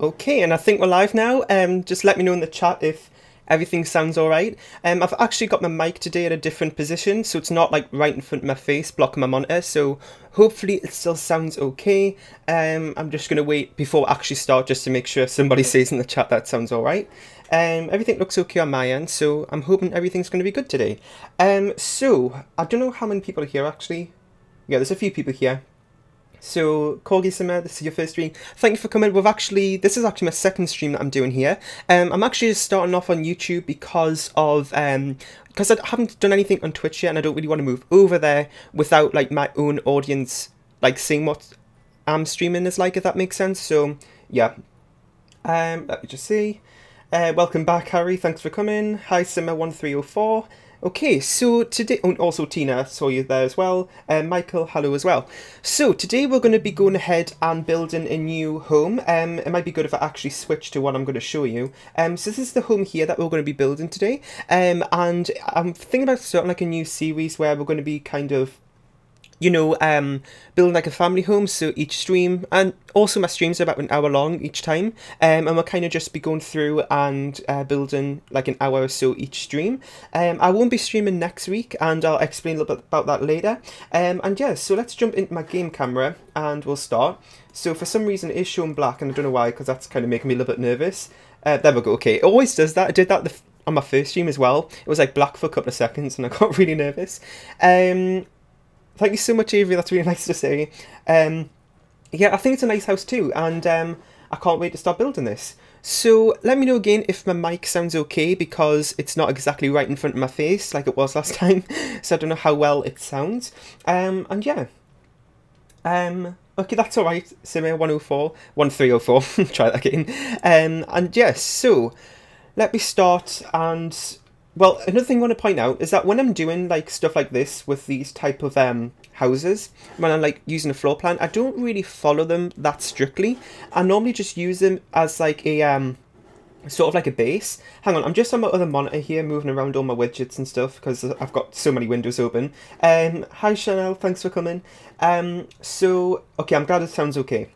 Okay, and I think we're live now. Just let me know in the chat if everything sounds alright. I've actually got my mic today at a different position, so it's not like right in front of my face, blocking my monitor, so hopefully it still sounds okay. I'm just going to wait before I actually start just to make sure somebody says in the chat that sounds alright. Everything looks okay on my end, so I'm hoping everything's going to be good today. So, I don't know how many people are here actually. Yeah, there's a few people here. So, Corgi Simmer, this is your first stream. Thank you for coming. This is actually my second stream that I'm doing here. I'm actually just starting off on YouTube because I haven't done anything on Twitch yet, and I don't really want to move over there without like my own audience like seeing what I'm streaming is like, if that makes sense. So, yeah. Let me just see. Welcome back, Harry. Thanks for coming. Hi, Simmer1304. Okay, so today, oh, also Tina, I saw you there as well. Michael, hello as well. So today we're going to be going ahead and building a new home. It might be good if I actually switch to what I'm going to show you. So this is the home here that we're going to be building today. And I'm thinking about starting like a new series where we're going to be kind of, you know, building like a family home, so each stream, and also my streams are about an hour long each time, and we'll kind of just be going through and building like an hour or so each stream. I won't be streaming next week, and I'll explain a little bit about that later. And yeah, so let's jump into my game camera, and we'll start. So for some reason it is showing black, and I don't know why, because that's kind of making me a little bit nervous. There we go, okay, it always does that. I did that on my first stream as well. It was like black for a couple of seconds, and I got really nervous. Thank you so much, Avery, that's really nice to say. Yeah, I think it's a nice house too, and I can't wait to start building this. So, let me know again if my mic sounds okay, because it's not exactly right in front of my face like it was last time, so I don't know how well it sounds. And yeah. Okay, that's alright, Simmer 104, 1304, try that again. And yes, so, let me start, and well, another thing I want to point out is that when I'm doing like stuff like this with these type of houses, when I'm like using a floor plan, I don't really follow them that strictly. I normally just use them as like a sort of like a base. Hang on, I'm just on my other monitor here, moving around all my widgets and stuff because I've got so many windows open. Hi Chanel, thanks for coming. So okay, I'm glad it sounds okay.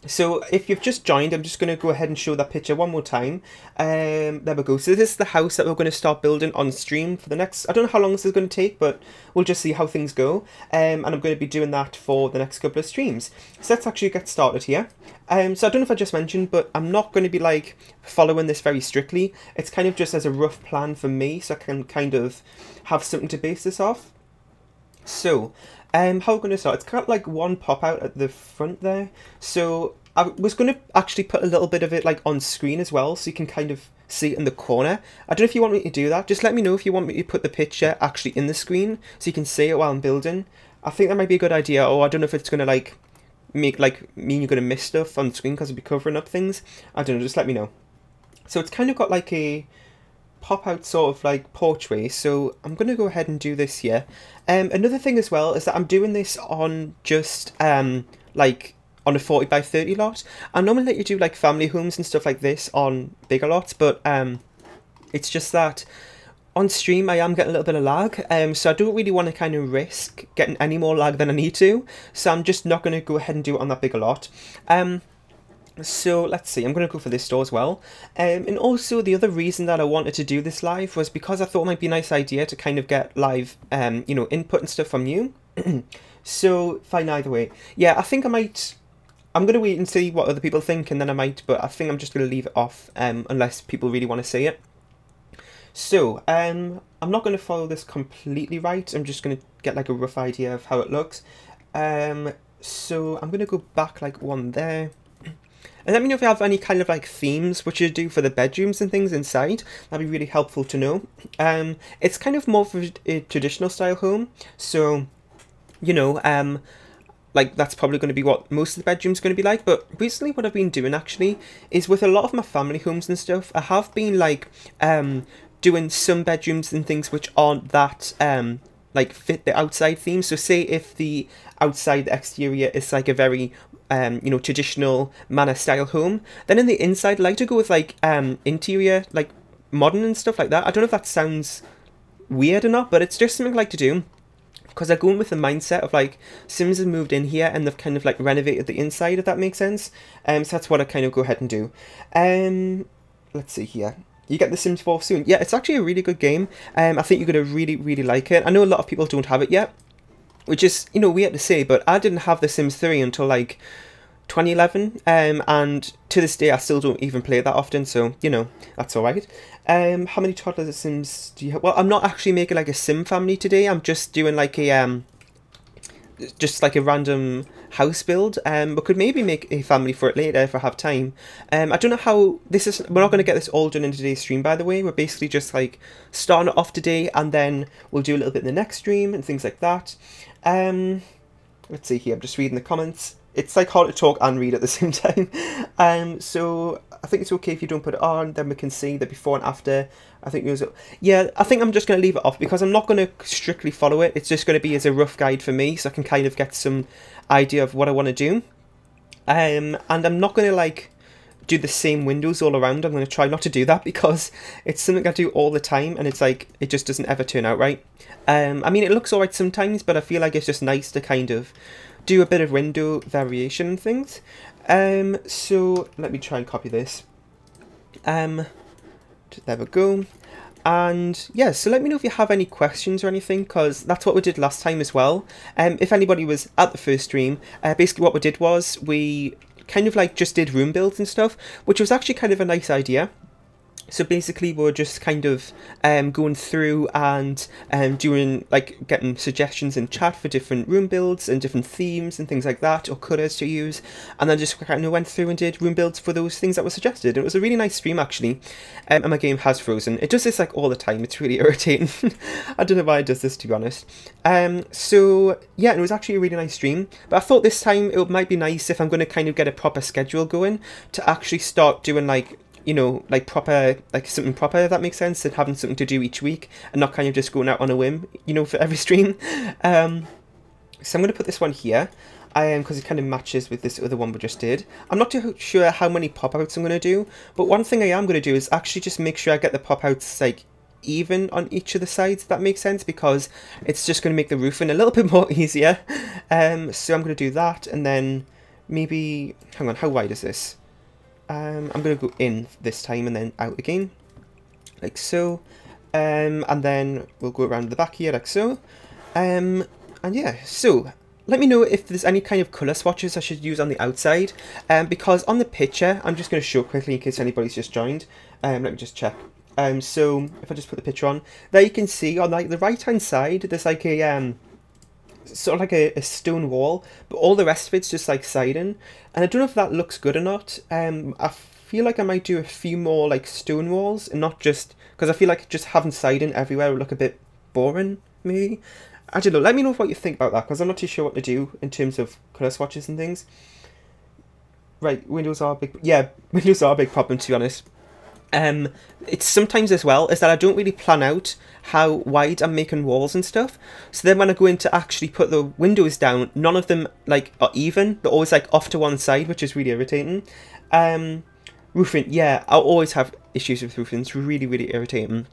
So if you've just joined, I'm just going to go ahead and show that picture one more time. There we go. So this is the house that we're going to start building on stream for the next, I don't know how long this is going to take, but we'll just see how things go. And I'm going to be doing that for the next couple of streams. So let's actually get started here. So I don't know if I just mentioned, but I'm not going to be like following this very strictly. It's kind of just as a rough plan for me, so I can kind of have something to base this off. So, how we're going to start, it's got like one pop out at the front there, so I was going to actually put a little bit of it like on screen as well, so you can kind of see it in the corner. I don't know if you want me to do that, just let me know if you want me to put the picture actually in the screen, so you can see it while I'm building. I think that might be a good idea, or I don't know if it's going to like make like mean you're going to miss stuff on screen because I'll be covering up things. I don't know, just let me know. So it's kind of got like a pop out sort of like porchway, so I'm going to go ahead and do this here. Another thing as well is that I'm doing this on just like on a 40 by 30 lot. I normally let you do like family homes and stuff like this on bigger lots, but it's just that on stream I am getting a little bit of lag, so I don't really want to kind of risk getting any more lag than I need to, so I'm just not going to go ahead and do it on that bigger lot. So let's see, I'm going to go for this door as well. And also the other reason that I wanted to do this live was because I thought it might be a nice idea to kind of get live, you know, input and stuff from you. So fine either way. Yeah, I think I'm going to wait and see what other people think, and then I might, but I think I'm just going to leave it off unless people really want to see it. So, I'm not going to follow this completely right, I'm just going to get like a rough idea of how it looks. So I'm going to go back like one there. And let me know if you have any kind of like themes which you do for the bedrooms and things inside. That'd be really helpful to know. It's kind of more of a traditional style home, so you know, like that's probably going to be what most of the bedrooms are going to be like. But recently what I've been doing actually is with a lot of my family homes and stuff, I have been like doing some bedrooms and things which aren't that like fit the outside theme. So say if the outside, the exterior is like a very you know, traditional manor style home, then in the inside I like to go with like interior, like modern and stuff like that. I don't know if that sounds weird or not, but it's just something I like to do. because they're going with the mindset of like Sims have moved in here and they've kind of like renovated the inside, if that makes sense. So that's what I kind of go ahead and do. Let's see here. You get The Sims 4 soon. Yeah, it's actually a really good game. I think you're going to really, really like it. I know a lot of people don't have it yet, which is, you know, weird to say, but I didn't have The Sims 3 until like 2011, and to this day I still don't even play it that often, so, you know, that's alright. How many toddler Sims do you have? Well, I'm not actually making like a Sim family today. I'm just doing like a random house build. We could maybe make a family for it later if I have time. I don't know how this is. We're not going to get this all done in today's stream, by the way. We're basically just like starting it off today, and then we'll do a little bit in the next stream and things like that. Let's see here. I'm just reading the comments. It's like hard to talk and read at the same time. So I think it's okay if you don't put it on. Then we can see the before and after. I think it was, yeah, I think I'm just going to leave it off because I'm not going to strictly follow it. It's just going to be as a rough guide for me, so I can kind of get some idea of what I want to do. And I'm not going to like do the same windows all around. I'm going to try not to do that because it's something I do all the time, and it's like it just doesn't ever turn out right. I mean, it looks alright sometimes, but I feel like it's just nice to kind of do a bit of window variation and things. So let me try and copy this. There we go. And yeah, so let me know if you have any questions or anything, because that's what we did last time as well. If anybody was at the first stream, basically what we did was we kind of like just did room builds and stuff, which was actually kind of a nice idea. So basically we're just kind of going through and doing, like, getting suggestions in chat for different room builds and different themes and things like that, or colours to use, and then just kind of went through and did room builds for those things that were suggested. It was a really nice stream actually, and my game has frozen. It does this like all the time. It's really irritating. I don't know why it does this, to be honest. So yeah, it was actually a really nice stream, but I thought this time it might be nice if I'm going to kind of get a proper schedule going to actually start doing, like, you know, like proper, like something proper, if that makes sense, and having something to do each week and not kind of just going out on a whim, you know, for every stream. So I'm going to put this one here because it kind of matches with this other one we just did. I'm not too sure how many pop-outs I'm going to do, but one thing I am going to do is actually just make sure I get the pop-outs like even on each of the sides, if that makes sense, because it's just going to make the roofing a little bit more easier. So I'm going to do that, and then maybe, hang on, how wide is this? I'm going to go in this time and then out again, like so, and then we'll go around the back here, like so, and yeah, so let me know if there's any kind of colour swatches I should use on the outside, because on the picture, I'm just going to show quickly in case anybody's just joined. Let me just check. So if I just put the picture on, there you can see on like the right hand side, there's like a sort of like a stone wall, but all the rest of it's just like siding, and I don't know if that looks good or not. I feel like I might do a few more like stone walls, and not just, because I feel like just having siding everywhere would look a bit boring, maybe. I don't know, let me know what you think about that, because I'm not too sure what to do in terms of colour swatches and things. Right, windows are a big, yeah, windows are a big problem, to be honest. It's sometimes as well is that I don't really plan out how wide I'm making walls and stuff, so then when I go in to actually put the windows down, none of them like are even. They're always like off to one side, which is really irritating. Roofing, yeah, I'll always have issues with roofing. It's really, really irritating.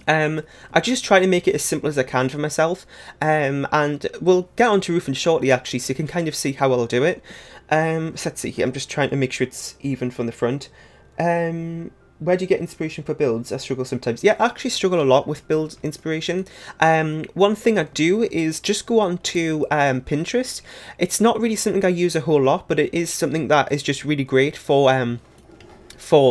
I just try to make it as simple as I can for myself, and we'll get on to roofing shortly actually, so you can kind of see how I'll do it. So let's see here, I'm just trying to make sure it's even from the front. Where do you get inspiration for builds? I struggle sometimes. Yeah, I actually struggle a lot with build inspiration. One thing I do is just go on to Pinterest. It's not really something I use a whole lot, but it is something that is just really great for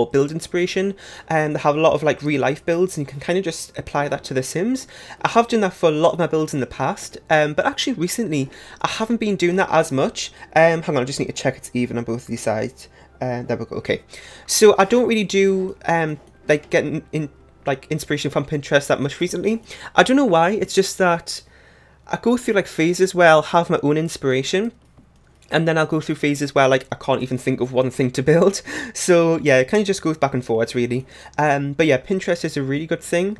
build inspiration, and they have a lot of like real life builds, and you can kind of just apply that to The Sims. I have done that for a lot of my builds in the past, but actually recently I haven't been doing that as much. Hang on, I just need to check it's even on both of these sides. There we go. Okay, so I don't really do like getting in like inspiration from Pinterest that much recently. I don't know why. It's just that I go through like phases where I'll have my own inspiration, and then I'll go through phases where like I can't even think of one thing to build. So yeah, it kind of just goes back and forwards really. But yeah, Pinterest is a really good thing.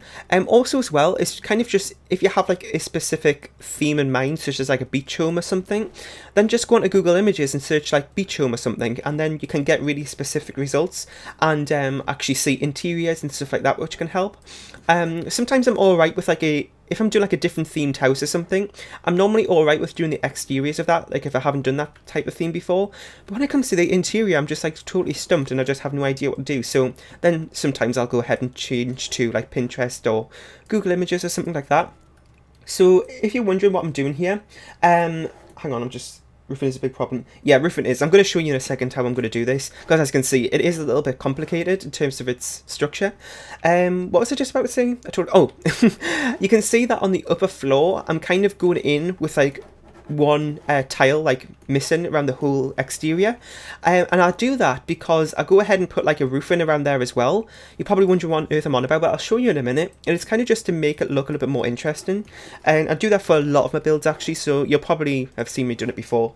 Also as well, it's kind of just, if you have like a specific theme in mind, such as like a beach home or something, then just go onto Google Images and search like beach home or something, and then you can get really specific results, and actually see interiors and stuff like that, which can help. Sometimes I'm alright with like a if I'm doing like a different themed house or something, I'm normally alright with doing the exteriors of that, like if I haven't done that type of theme before. But when it comes to the interior, I'm just like totally stumped and I just have no idea what to do. So then sometimes I'll go ahead and change to like Pinterest or Google Images or something like that. So if you're wondering what I'm doing here, hang on, roofing is a big problem. Yeah, roofing is. I'm going to show you in a second how I'm going to do this, because as you can see, it is a little bit complicated in terms of its structure. What was I just about to say? You can see that on the upper floor, I'm kind of going in with like one tile like missing around the whole exterior, and I do that because I go ahead and put like a roof in around there as well. You're probably wondering what on earth I'm on about, but I'll show you in a minute. And it's kind of just to make it look a little bit more interesting, and I do that for a lot of my builds actually, so you'll probably have seen me doing it before.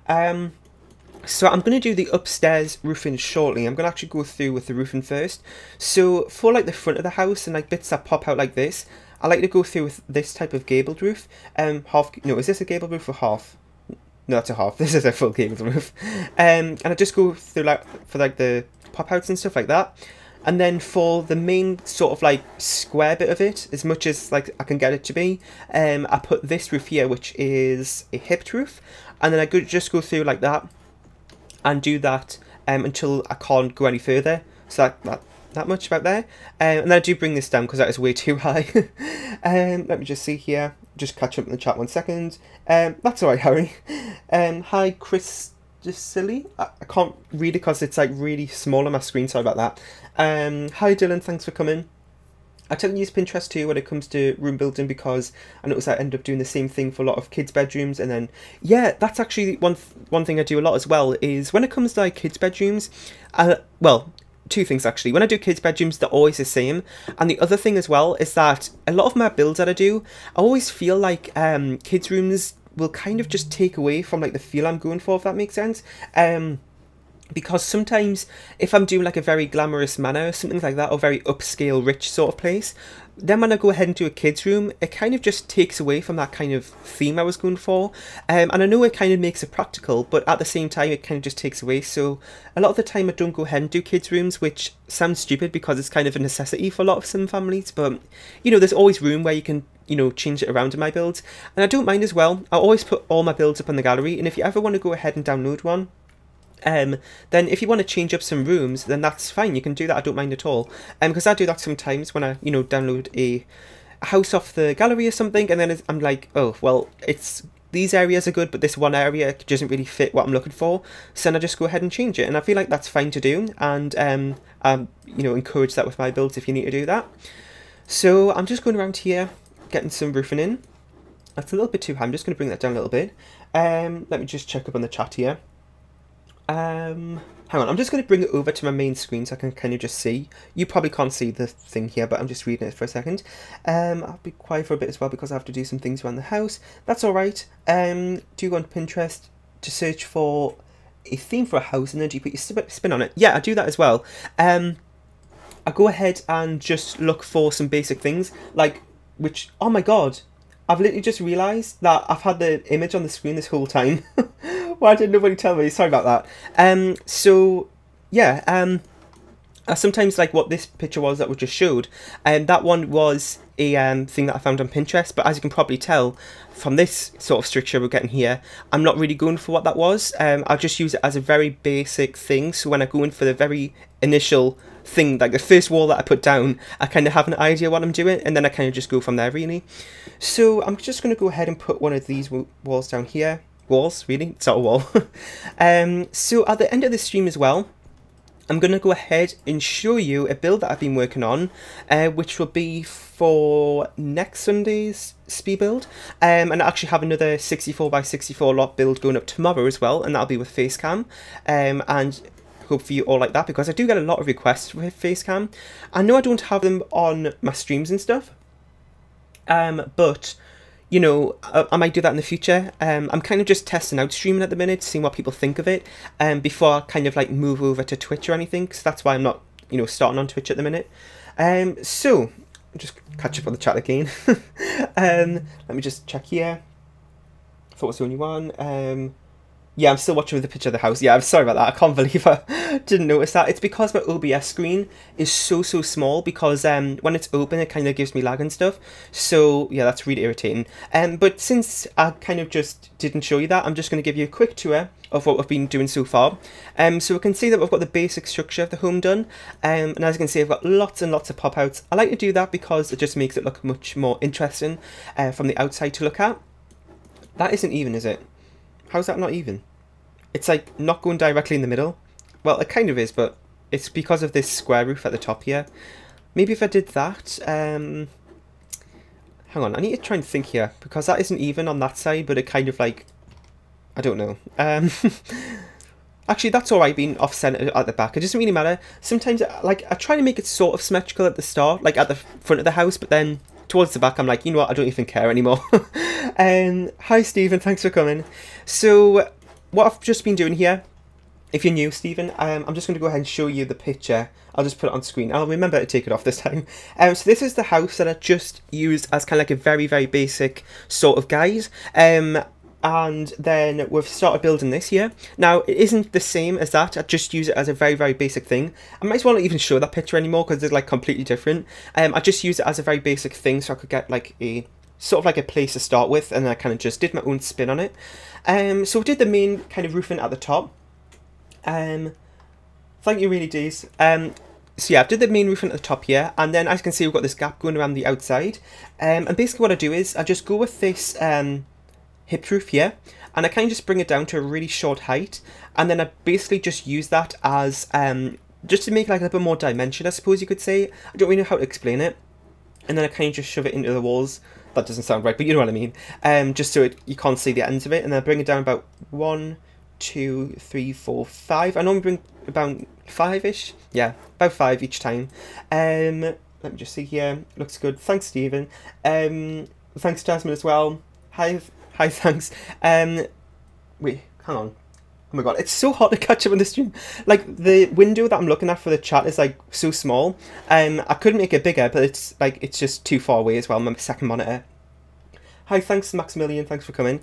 So I'm going to do the upstairs roofing shortly. I'm going to actually go through with the roofing first. So for like the front of the house and like bits that pop out like this, I like to go through with this type of gabled roof. Is this a gabled roof or half? No, that's a half. This is a full gabled roof. And I just go through like for like the pop outs and stuff like that. And then for the main sort of like square bit of it, as much as like I can get it to be, I put this roof here, which is a hipped roof. And then I just go through like that and do that until I can't go any further. So that much about there. And then I do bring this down because that is way too high. Let me just see here. Just catch up in the chat 1 second. That's alright, Harry. Hi, Chris Silly. I can't read it because it's like really small on my screen. Sorry about that. Hi, Dylan. Thanks for coming. I tend to use Pinterest too when it comes to room building, because I notice I end up doing the same thing for a lot of kids' bedrooms. And then, yeah, that's actually one thing I do a lot as well, is when it comes to like kids' bedrooms, well, two things actually. When I do kids' bedrooms, they're always the same. And the other thing as well is that a lot of my builds that I do, I always feel like kids' rooms will kind of just take away from like the feel I'm going for, if that makes sense. Because sometimes if I'm doing like a very glamorous manor or something like that, or very upscale rich sort of place, then when I go ahead and do a kid's room, it kind of just takes away from that kind of theme I was going for. And I know it kind of makes it practical, but at the same time it kind of just takes away. So a lot of the time I don't go ahead and do kids' rooms, which sounds stupid because it's kind of a necessity for a lot of some families. But, you know, there's always room where you can, you know, change it around in my builds. And I don't mind as well. I always put all my builds up on the gallery. And if you ever want to go ahead and download one, then if you want to change up some rooms, then that's fine. You can do that. I don't mind at all. Because I do that sometimes when I, you know, download a house off the gallery or something, and then I'm like, oh, well, these areas are good, but this one area doesn't really fit what I'm looking for. So then I just go ahead and change it, and I feel like that's fine to do. And you know, encourage that with my builds if you need to do that. So I'm just going around here, getting some roofing in. That's a little bit too high. I'm just going to bring that down a little bit. Let me just check up on the chat here. Hang on, I'm just going to bring it over to my main screen so I can kind of just see. You probably can't see the thing here, but I'm just reading it for a second. I'll be quiet for a bit as well because I have to do some things around the house. That's alright. Do you go on Pinterest to search for a theme for a house, and then do you put your spin on it? Yeah, I do that as well. I go ahead and just look for some basic things, like, oh my god, I've literally just realised that I've had the image on the screen this whole time. Why did nobody tell me? Sorry about that. So, yeah, sometimes like what this picture was that we just showed, that one was a thing that I found on Pinterest, but as you can probably tell from this sort of structure we're getting here, I'm not really going for what that was. I'll just use it as a very basic thing, so when I go in for the very initial thing, like the first wall that I put down, I kind of have an idea what I'm doing, and then I kind of just go from there really. So I'm just going to go ahead and put one of these walls down here. Walls, really? It's not a wall. So at the end of the stream as well, I'm going to go ahead and show you a build that I've been working on, which will be for next Sunday's speed build. And I actually have another 64x64 lot build going up tomorrow as well, and that'll be with Facecam. And hopefully you all like that, because I do get a lot of requests with Facecam. I know I don't have them on my streams and stuff, but you know, I might do that in the future. I'm kind of just testing out streaming at the minute, seeing what people think of it, before I kind of like move over to Twitch or anything, because that's why I'm not, you know, starting on Twitch at the minute. So, just catch up on the chat again. Let me just check here. I thought it was the only one. Yeah, I'm still watching with the picture of the house. Yeah, I'm sorry about that. I can't believe I didn't notice that. It's because my OBS screen is so small, because when it's open it kind of gives me lag and stuff. So yeah, that's really irritating. But since I kind of just didn't show you that, I'm just going to give you a quick tour of what we've been doing so far. So we can see that we've got the basic structure of the home done. And as you can see, I've got lots and lots of pop outs. I like to do that because it just makes it look much more interesting from the outside to look at. That isn't even, is it? How's that not even? It's like not going directly in the middle. Well, it kind of is, but it's because of this square roof at the top here. Maybe if I did that, hang on, I need to try and think here, because that isn't even on that side, but it kind of like, I don't know. Actually, that's alright being off-centre at the back. It doesn't really matter. Sometimes, like, I try to make it sort of symmetrical at the start, like at the front of the house, but then towards the back, I'm like, you know what, I don't even care anymore. Hi, Stephen, thanks for coming. So, what I've just been doing here, if you're new, Stephen, I'm just going to go ahead and show you the picture. I'll just put it on screen. I'll remember to take it off this time. So this is the house that I just used as kind of like a very, very basic sort of guide. And then we've started building this here. Now, it isn't the same as that. I just use it as a very, very basic thing. I might as well not even show that picture anymore because it's like completely different. I just use it as a very basic thing so I could get like a sort of like a place to start with, and I kind of just did my own spin on it. So we did the main kind of roofing at the top. Thank you, really, Deez. So yeah, I did the main roofing at the top here, and then as you can see, we've got this gap going around the outside. And basically what I do is I just go with this hip roof here, and I kind of just bring it down to a really short height, and then I basically just use that as just to make like a little bit more dimension, I suppose you could say. I don't really know how to explain it. And then I kind of just shove it into the walls. That doesn't sound right, but you know what I mean. Just so you can't see the ends of it, and then I bring it down about 1, 2, 3, 4, 5. I normally bring about 5-ish. Yeah, about 5 each time. Let me just see here. Looks good. Thanks, Stephen. Thanks, Jasmine, as well. Hi, thanks. Wait, hang on. Oh my god, it's so hard to catch up on the stream. Like, the window that I'm looking at for the chat is like so small. I could make it bigger, but it's like it's just too far away as well. My second monitor. Hi, thanks Maximilian, thanks for coming.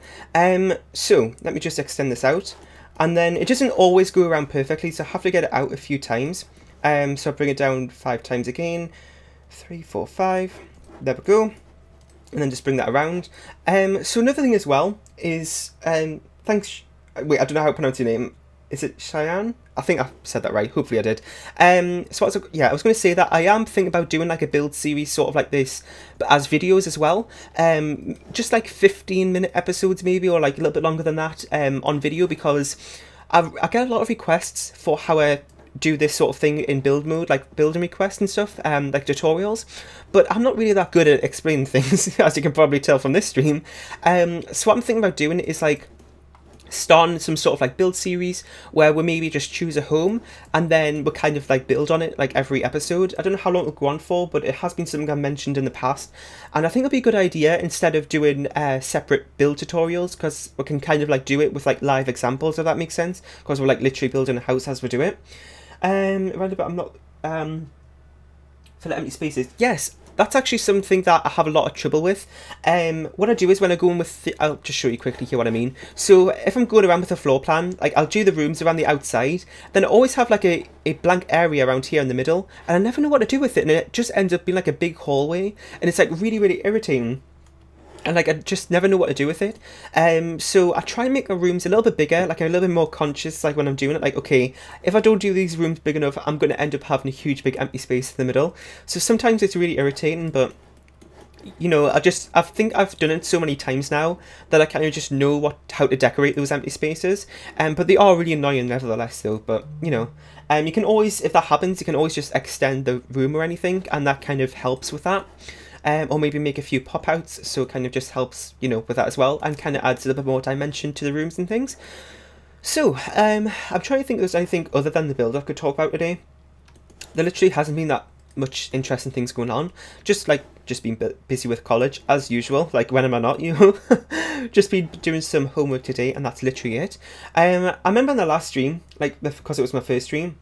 So let me just extend this out, and then it doesn't always go around perfectly, so I have to get it out a few times. So I bring it down 5 times again. 3, 4, 5. There we go. And then just bring that around. So another thing as well is thanks. Wait, I don't know how to pronounce your name. Is it Cheyenne? I think I said that right. Hopefully I did. So I was going to say that I am thinking about doing like a build series sort of like this, but as videos as well. Just like 15-minute episodes maybe, or like a little bit longer than that on video, because I get a lot of requests for how I do this sort of thing in build mode, like building requests and stuff, like tutorials, but I'm not really that good at explaining things, as you can probably tell from this stream. So what I'm thinking about doing is like starting some sort of like build series where we maybe just choose a home and then we'll kind of like build on it like every episode. I don't know how long it'll go on for, but it has been something I mentioned in the past, and I think it'll be a good idea instead of doing separate build tutorials, because we can kind of like do it with like live examples, if that makes sense, because we're like literally building a house as we do it. Around about, I'm not for the empty spaces. Yes, that's actually something that I have a lot of trouble with. What I do is when I go in with I'll just show you quickly here what I mean. So if I'm going around with a floor plan, like I'll do the rooms around the outside, then I always have like a blank area around here in the middle, and I never know what to do with it, and it just ends up being like a big hallway, and it's like really, really irritating. And like I just never know what to do with it. So I try and make my rooms a little bit bigger, like I'm a little bit more conscious like when I'm doing it, like okay, if I don't do these rooms big enough, I'm going to end up having a huge big empty space in the middle. So sometimes it's really irritating, but you know, I think I've done it so many times now that I kind of just know how to decorate those empty spaces. But they are really annoying nevertheless though, but you know, you can always, if that happens, you can always just extend the room or anything, and that kind of helps with that. Or maybe make a few pop-outs, so it kind of just helps, you know, with that as well, and kind of adds a little bit more dimension to the rooms and things. So, I'm trying to think if there's anything other than the build I could talk about today. There literally hasn't been that much interesting things going on. Just been busy with college, as usual. Like, when am I not, you know? Just been doing some homework today, and that's literally it. I remember in the last stream, like, because it was my first stream,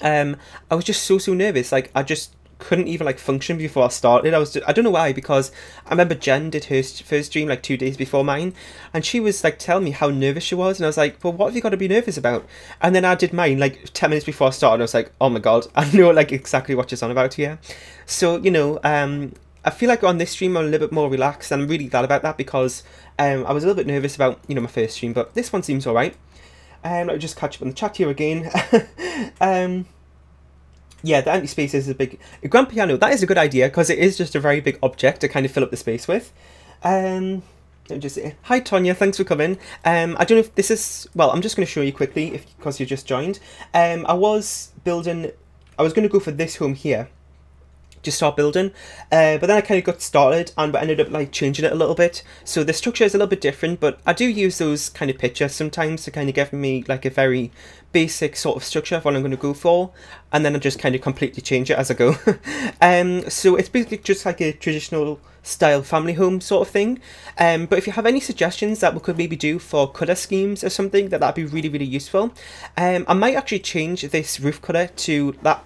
I was just so nervous. Like, I just couldn't even like function before I started. I don't know why, because I remember Jen did her first stream like 2 days before mine, and she was like telling me how nervous she was, and I was like, well, what have you got to be nervous about? And then I did mine like 10 minutes before I started, and I was like, oh my god, I know like exactly what she's on about here. So, you know, I feel like on this stream I'm a little bit more relaxed, and I'm really glad about that, because I was a little bit nervous about, you know, my first stream, but this one seems alright. Let me just catch up on the chat here again. Yeah, the empty space is a big... A grand piano, that is a good idea, because it is just a very big object to kind of fill up the space with. Let me just say, hi Tonya, thanks for coming. I don't know if this is... Well, I'm just going to show you quickly, because you just joined. I was going to go for this home here, to start building, but then I kind of got started and ended up like changing it a little bit, so the structure is a little bit different, but I do use those kind of pictures sometimes to kind of give me like a very basic sort of structure of what I'm going to go for, and then I just kind of completely change it as I go. So it's basically just like a traditional style family home sort of thing, but if you have any suggestions that we could maybe do for colour schemes or something, that'd be really, really useful. I might actually change this roof colour to that,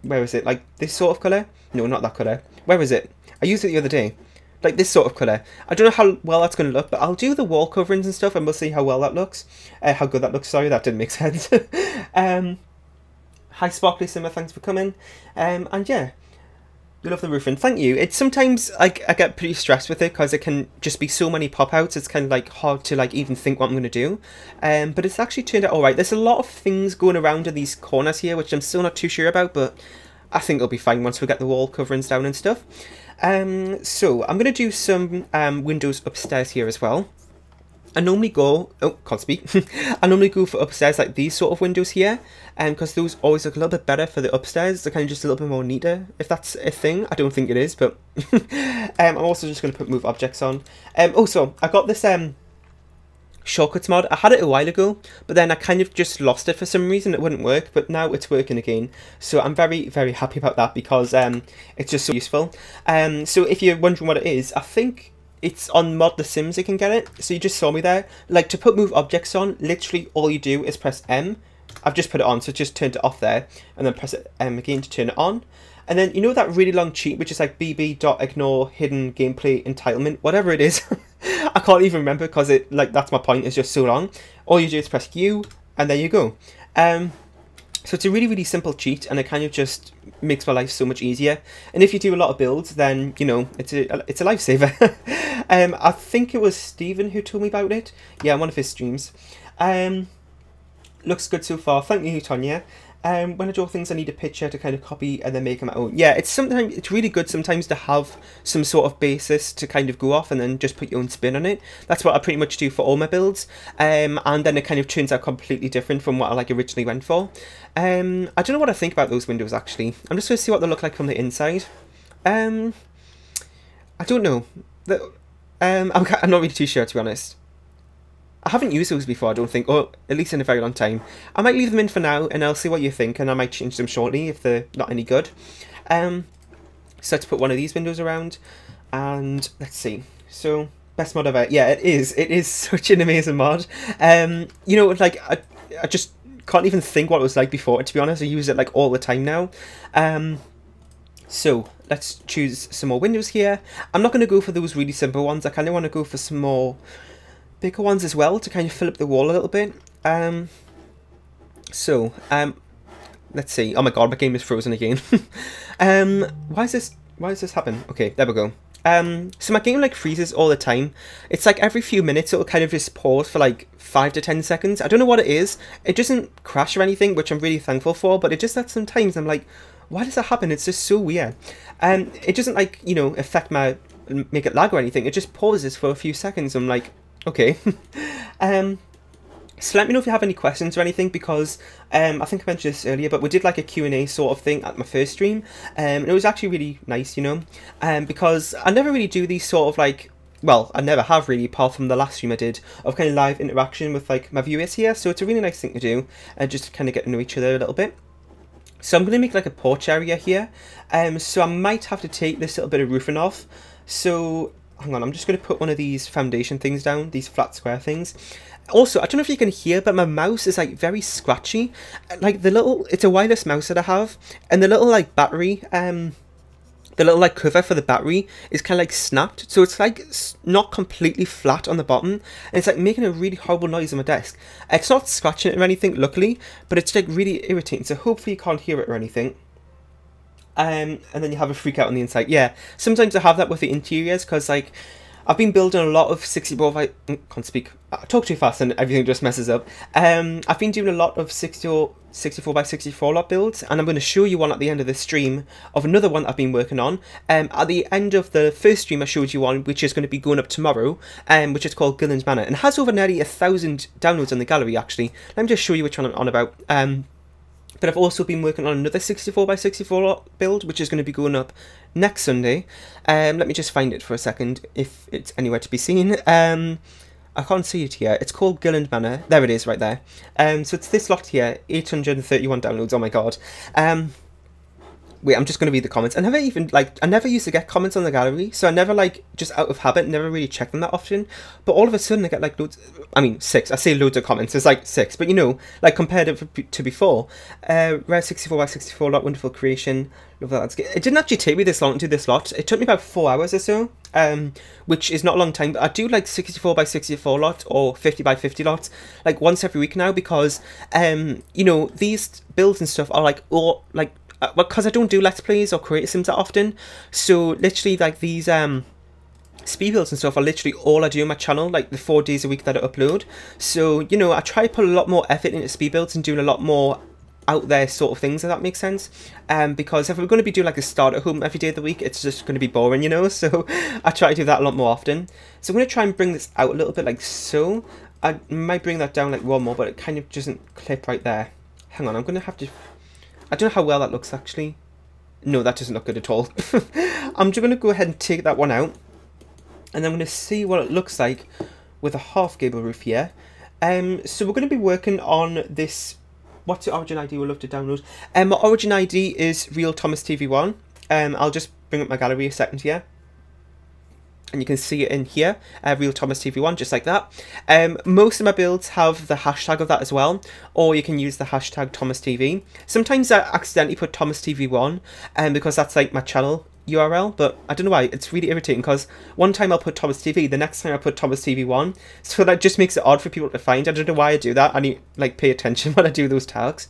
where is it, like this sort of colour? No, not that colour. Where is it? I used it the other day. Like this sort of colour. I don't know how well that's going to look, but I'll do the wall coverings and stuff, and we'll see how well that looks. How good that looks, sorry, that didn't make sense. Hi Sparkly Simmer, thanks for coming. And yeah, we love the roofing, thank you. It's sometimes, like, I get pretty stressed with it, because it can just be so many pop-outs, it's kind of like hard to like even think what I'm going to do. But it's actually turned out alright. There's a lot of things going around in these corners here, which I'm still not too sure about, but I think it'll be fine once we get the wall coverings down and stuff. So I'm going to do some windows upstairs here as well. I normally go, oh, can't speak. I normally go for upstairs like these sort of windows here, because those always look a little bit better for the upstairs. They're kind of just a little bit more neater, if that's a thing. I don't think it is, but I'm also just going to put move objects on. Also, I got this shortcuts mod. I had it a while ago, but then I kind of just lost it for some reason. It wouldn't work, but now it's working again, so I'm very, very happy about that, because it's just so useful. So if you're wondering what it is, I think it's on Mod The Sims you can get it. So you just saw me there. Like, to put move objects on, literally all you do is press M. I've just put it on, so just turned it off there, and then press M again to turn it on. And then, you know that really long cheat, which is like bb.ignore hidden gameplay entitlement, whatever it is. I can't even remember, because it, like, that's my point, it's just so long. All you do is press U, and there you go. So it's a really, really simple cheat, and it kind of just makes my life so much easier. And if you do a lot of builds, then, you know, it's a lifesaver. I think it was Steven who told me about it. Yeah, on one of his streams. Looks good so far. Thank you, Tonya. When I draw things, I need a picture to kind of copy and then make them my own. Yeah, it's really good sometimes to have some sort of basis to kind of go off and then just put your own spin on it. That's what I pretty much do for all my builds. And then it kind of turns out completely different from what I like originally went for. I don't know what I think about those windows actually. I'm just going to see what they look like from the inside. I don't know. I'm not really too sure, to be honest. I haven't used those before, I don't think, or at least in a very long time. I might leave them in for now, and I'll see what you think, and I might change them shortly if they're not any good. So let's put one of these windows around, and let's see. So, best mod ever. Yeah, it is. It is such an amazing mod. You know, like, I just can't even think what it was like before, to be honest. I use it, like, all the time now. So, let's choose some more windows here. I'm not going to go for those really simple ones. I kind of want to go for some more bigger ones as well to kind of fill up the wall a little bit. Let's see. Oh my god, my game is frozen again. Why is this happen? Okay, there we go. So my game like freezes all the time. It's like every few minutes it'll kind of just pause for like 5 to 10 seconds. I don't know what it is. It doesn't crash or anything, which I'm really thankful for, but it just that sometimes I'm like, why does that happen? It's just so weird. It doesn't like, you know, make it lag or anything. It just pauses for a few seconds. I'm like, okay. So let me know if you have any questions or anything, because I think I mentioned this earlier, but we did like a Q&A sort of thing at my first stream, and it was actually really nice, you know, because I never really do these sort of like, well, I never have really, apart from the last stream I did, of kind of live interaction with like my viewers here, so it's a really nice thing to do, just to kind of get to know each other a little bit. So I'm going to make like a porch area here, so I might have to take this little bit of roofing off. So hang on, I'm just going to put one of these foundation things down, these flat square things. Also, I don't know if you can hear, but my mouse is like very scratchy. Like it's a wireless mouse that I have, and the little like battery the little like cover for the battery is kind of like snapped, so it's like not completely flat on the bottom, and it's like making a really horrible noise on my desk. It's not scratching it or anything, luckily, but it's like really irritating, so hopefully you can't hear it or anything. And then you have a freak out on the inside. Yeah, sometimes I have that with the interiors, because like I've been building a lot of 64 by... can't speak. I talk too fast and everything just messes up. I've been doing a lot of 64 by 64 lot builds, and I'm going to show you one at the end of this stream of another one I've been working on. At the end of the first stream I showed you one, which is going to be going up tomorrow, which is called Gillen's Manor, and has over nearly 1,000 downloads on the gallery, actually. Let me just show you which one I'm on about. But I've also been working on another 64 by 64 lot build, which is going to be going up next Sunday. Let me just find it for a second, if it's anywhere to be seen. I can't see it here. It's called Gillen's Manor. There it is, right there. So it's this lot here, 831 downloads. Oh my god. Wait, I'm just going to read the comments. I never used to get comments on the gallery, so I never, like, just out of habit, never really check them that often. But all of a sudden I get, like, loads, I mean, 6. I say loads of comments. It's, like, 6. But, you know, like, compared to before. Rare 64 by 64 lot, wonderful creation. Love that. It didn't actually take me this long to do this lot. It took me about 4 hours or so, which is not a long time. But I do, like, 64 by 64 lot or 50 by 50 lots, like, once every week now, because, you know, these builds and stuff are, like, all, like, because I don't do Let's Plays or creative sims that often, so literally like these speed builds and stuff are literally all I do on my channel, like the 4 days a week that I upload. So, you know, I try to put a lot more effort into speed builds and doing a lot more out there sort of things, if that makes sense. Because if we're going to be doing like a starter home every day of the week, it's just going to be boring, you know, so I try to do that a lot more often. So I'm going to try and bring this out a little bit like so. I might bring that down like one more, but it kind of doesn't clip right there. Hang on, I'm going to have to... I don't know how well that looks, actually. No, that doesn't look good at all. I'm just going to go ahead and take that one out, and I'm going to see what it looks like with a half gable roof here. So we're going to be working on this. What's the origin ID we'll love to download? My origin ID is Real Thomas TV1. I'll just bring up my gallery a second here. And you can see it in here, Real Thomas TV1, just like that. Most of my builds have the hashtag of that as well, or you can use the hashtag ThomasTV. Sometimes I accidentally put ThomasTV1, because that's like my channel URL, but I don't know why, it's really irritating, because one time I'll put ThomasTV, the next time I'll put ThomasTV1, so that just makes it odd for people to find. I don't know why I do that. I need like pay attention when I do those tags.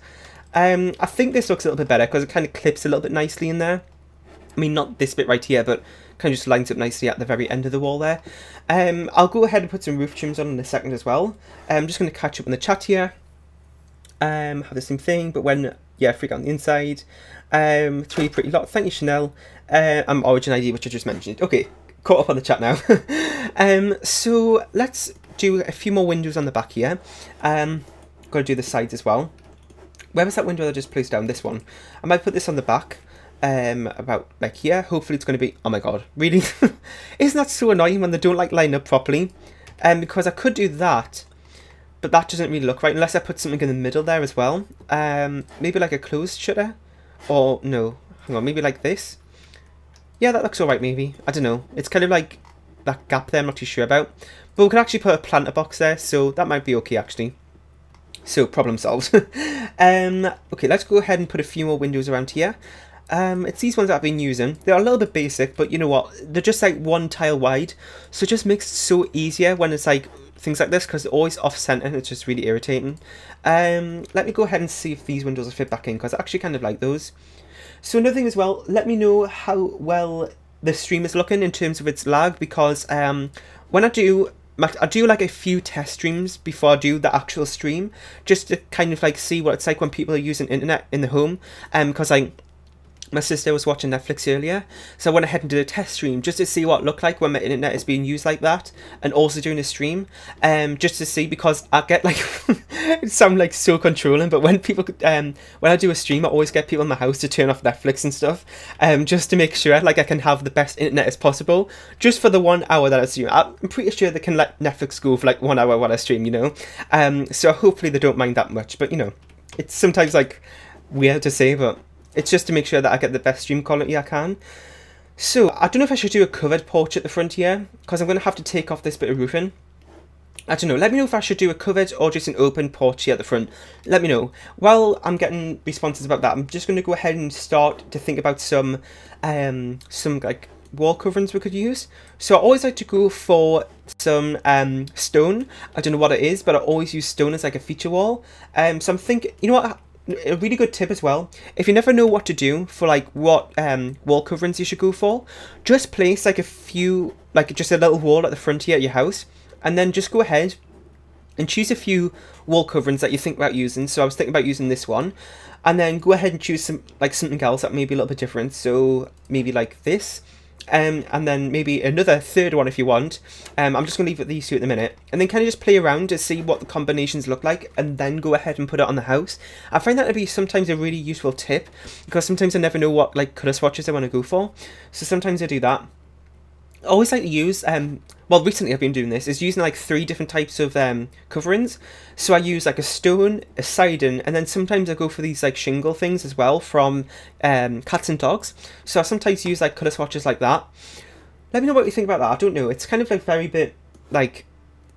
I think this looks a little bit better, because it kind of clips a little bit nicely in there. I mean, not this bit right here, but kind of just lines up nicely at the very end of the wall there. I'll go ahead and put some roof trims on in a second as well. I'm just going to catch up in the chat here. Have the same thing, but when, yeah, freak out on the inside. 3 pretty lot. Thank you, Chanel. Origin ID, which I just mentioned. Okay, caught up on the chat now. So let's do a few more windows on the back here. Got to do the sides as well. Where was that window that I just placed down? This one. I might put this on the back. About like here. Hopefully it's going to be... Oh my god, really? Isn't that so annoying when they don't like line up properly? Because I could do that, but that doesn't really look right unless I put something in the middle there as well. Maybe like a closed shutter, or no, hang on, maybe like this. Yeah, that looks alright maybe. I don't know. It's kind of like that gap there, I'm not too sure about. But we can actually put a planter box there, so that might be okay actually. So, problem solved. Okay, let's go ahead and put a few more windows around here. It's these ones that I've been using. They're a little bit basic, but you know what? They're just like 1 tile wide, so it just makes it so easier when it's like things like this, because they're always off-center and it's just really irritating. Let me go ahead and see if these windows will fit back in, because I actually kind of like those. So another thing as well, let me know how well the stream is looking in terms of its lag, because when I do like a few test streams before I do the actual stream, just to kind of like see what it's like when people are using internet in the home, because my sister was watching Netflix earlier, so I went ahead and did a test stream just to see what it looked like when my internet is being used like that, and also doing a stream, just to see, because I get like, it sounds like so controlling, but when people, when I do a stream, I always get people in my house to turn off Netflix and stuff, just to make sure like I can have the best internet as possible, just for the 1 hour that I stream. I'm pretty sure they can let Netflix go for like 1 hour while I stream, you know, so hopefully they don't mind that much, but you know, it's sometimes like weird to say, but it's just to make sure that I get the best stream quality I can. So, I don't know if I should do a covered porch at the front here, because I'm going to have to take off this bit of roofing. I don't know, let me know if I should do a covered or just an open porch here at the front. Let me know. While I'm getting responses about that, I'm just going to go ahead and start to think about some like wall coverings we could use. So I always like to go for some stone. I don't know what it is, but I always use stone as like a feature wall. So I'm thinking, you know what, a really good tip as well, if you never know what to do for like what wall coverings you should go for, just place like a few, like just a little wall at the front here at your house, and then just go ahead and choose a few wall coverings that you think about using. So I was thinking about using this one, and then go ahead and choose something else that may be a little bit different. So maybe like this, and then maybe another third one if you want. I'm just going to leave it these two at the minute, and then kind of just play around to see what the combinations look like, and then go ahead and put it on the house. I find that to be sometimes a really useful tip, because sometimes I never know what like colour swatches I want to go for. So sometimes I do that. I always like to use, well recently I've been doing this, is using like 3 different types of coverings. So I use like a stone, a siding, and then sometimes I go for these like shingle things as well from Cats and Dogs. So I sometimes use like colour swatches like that. Let me know what you think about that. I don't know, it's kind of like very bit, like,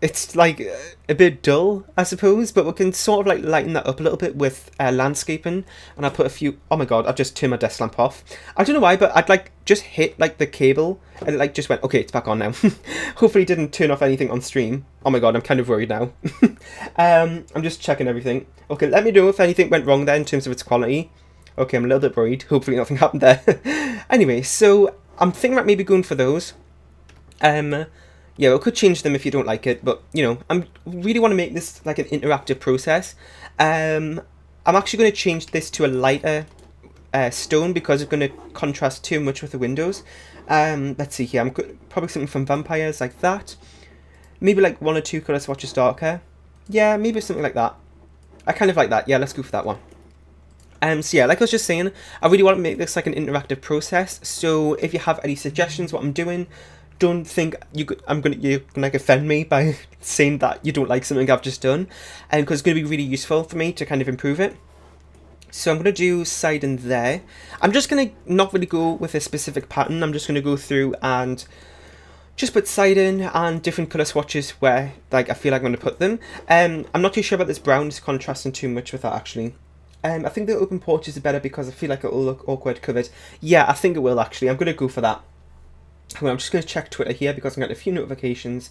it's like a bit dull, I suppose, but we can sort of like lighten that up a little bit with landscaping. And I'll put a few, oh my god, I've just turned my desk lamp off. I don't know why, but I'd like just hit like the cable and it like just went, okay, it's back on now. Hopefully it didn't turn off anything on stream. Oh my god, I'm kind of worried now. I'm just checking everything. Okay, let me know if anything went wrong there in terms of its quality. Okay, I'm a little bit worried. Hopefully nothing happened there. Anyway, so I'm thinking about maybe going for those. Yeah, we could change them if you don't like it, but, you know, I really want to make this like an interactive process. I'm actually going to change this to a lighter stone, because it's going to contrast too much with the windows. Let's see here, probably something from Vampires like that. Maybe like 1 or 2 colour swatches darker. Yeah, maybe something like that. I kind of like that. Yeah, let's go for that one. So yeah, like I was just saying, I really want to make this like an interactive process. So if you have any suggestions what I'm doing, don't think you're gonna like offend me by saying that you don't like something I've just done, because it's gonna be really useful for me to kind of improve it. So I'm gonna do siding there. I'm just gonna not really go with a specific pattern. I'm just gonna go through and just put siding and different colour swatches where like I feel like I'm gonna put them. I'm not too sure about this brown. It's contrasting too much with that actually. I think the open porches are better because I feel like it will look awkward covered. Yeah, I think it will actually. I'm gonna go for that. I'm just going to check Twitter here because I'm getting a few notifications.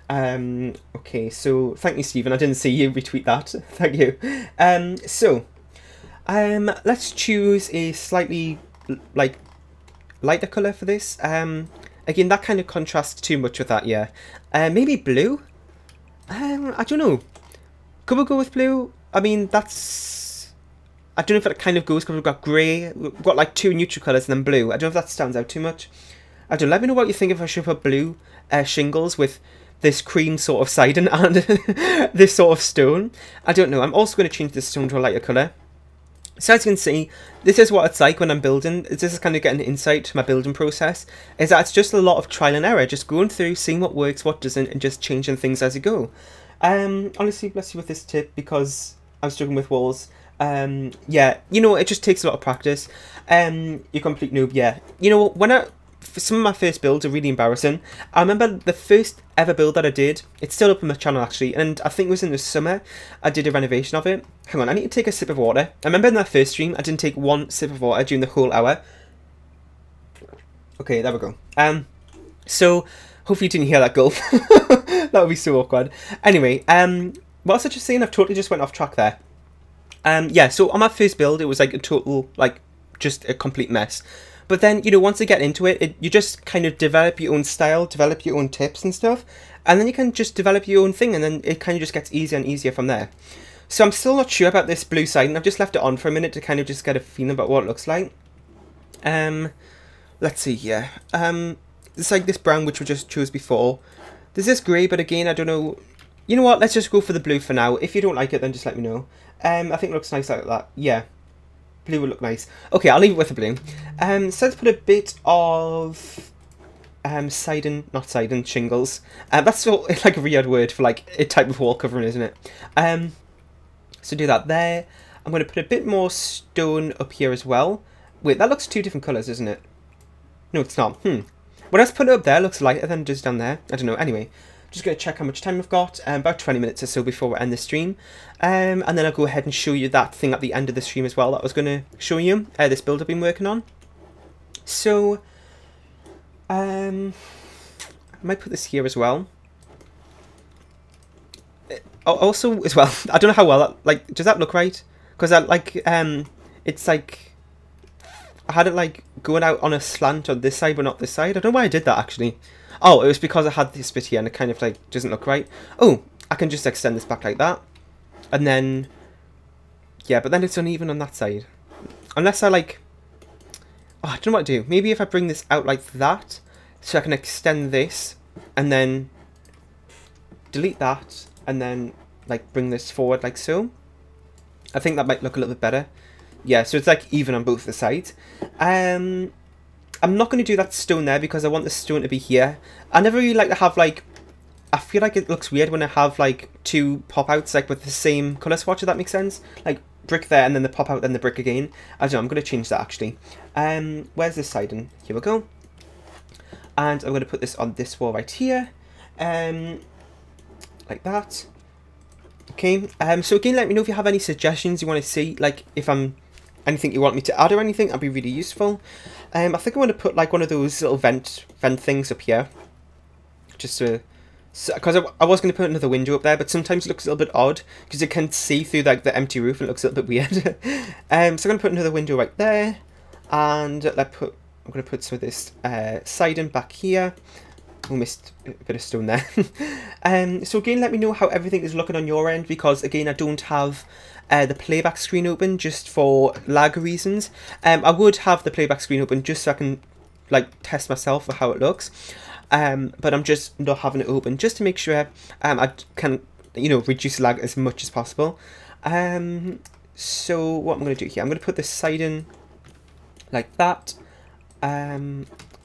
Okay, so thank you, Stephen. I didn't see you retweet that. Thank you. Let's choose a slightly like lighter colour for this. Again, that kind of contrasts too much with that. Yeah. Maybe blue. I don't know. Could we go with blue? I mean, that's. I don't know if that kind of goes because we've got grey. We've got like 2 neutral colours and then blue. I don't know if that stands out too much. I don't know, let me know what you think if I should put blue shingles with this cream sort of siding and this sort of stone. I don't know. I'm also going to change this stone to a lighter colour. So as you can see, this is what it's like when I'm building. This is kind of getting insight to my building process. Is that it's just a lot of trial and error. Just going through, seeing what works, what doesn't, and just changing things as you go. Honestly, bless you with this tip because I'm struggling with walls. Yeah, you know, it just takes a lot of practice. You're complete noob, yeah. You know, some of my first builds are really embarrassing. I remember the first ever build that I did, it's still up on my channel actually, and I think it was in the summer, I did a renovation of it. Hang on, I need to take a sip of water. I remember in that first stream, I didn't take 1 sip of water during the whole hour. Okay, there we go. So, hopefully you didn't hear that gulp. That would be so awkward. Anyway, what was I just saying? I've totally just went off track there. Yeah, so on my first build, it was like a total, like, just a complete mess. But then, you know, once you get into it, you just kind of develop your own style, develop your own tips and stuff. And then you can just develop your own thing, and then it kind of just gets easier and easier from there. So I'm still not sure about this blue siding. I've just left it on for a minute to kind of just get a feeling about what it looks like. Let's see here. It's like this brown, which we just chose before. There's this grey, but again, I don't know. You know what? Let's just go for the blue for now. If you don't like it, then just let me know. I think it looks nice like that. Yeah. Blue would look nice. Okay, I'll leave it with the blue. So let's put a bit of siding, not siding, shingles. That's sort of like a weird word for like a type of wall covering, isn't it? So do that there. I'm going to put a bit more stone up here as well. Wait, that looks 2 different colours, isn't it? No, it's not. When I put it up there, it looks lighter than it does down there. I don't know. Anyway, just going to check how much time I've got, about 20 minutes or so before we end the stream. And then I'll go ahead and show you that thing at the end of the stream as well that I was going to show you, this build I've been working on. So, I might put this here as well. Also, as well, I don't know how well that, like, does that look right? Because I like, it's like, I had it like going out on a slant on this side but not this side. I don't know why I did that actually. Oh, it was because I had this bit here and it kind of like doesn't look right. Oh, I can just extend this back like that. And then, yeah, but then it's uneven on that side. Unless I like, oh, I don't know what to do. Maybe if I bring this out like that, so I can extend this and then delete that and then like bring this forward like so. I think that might look a little bit better. Yeah, so it's like even on both the sides. I'm not going to do that stone there because I want the stone to be here. I never really like to have like, I feel like it looks weird when I have like two pop outs like with the same colour swatch, if that makes sense. Like brick there and then the pop out, then the brick again. I don't know, I'm going to change that actually. Where's this side? And here we go. And I'm going to put this on this wall right here. Like that. Okay, so again, let me know if you have any suggestions you want to see, like if I'm anything you want me to add or anything. That'd be really useful. I think I want to put like one of those little vent things up here, just to, because I was going to put another window up there, but sometimes it looks a little bit odd because you can see through like the empty roof and it looks a little bit weird. So I'm going to put another window right there, and I'm going to put some of this siding back here. We missed a bit of stone there. So again, let me know how everything is looking on your end, because again, I don't have the playback screen open just for lag reasons. I would have the playback screen open just so I can like test myself for how it looks, but I'm just not having it open just to make sure I can, you know, reduce lag as much as possible. So what I'm going to do here, I'm going to put this siding like that.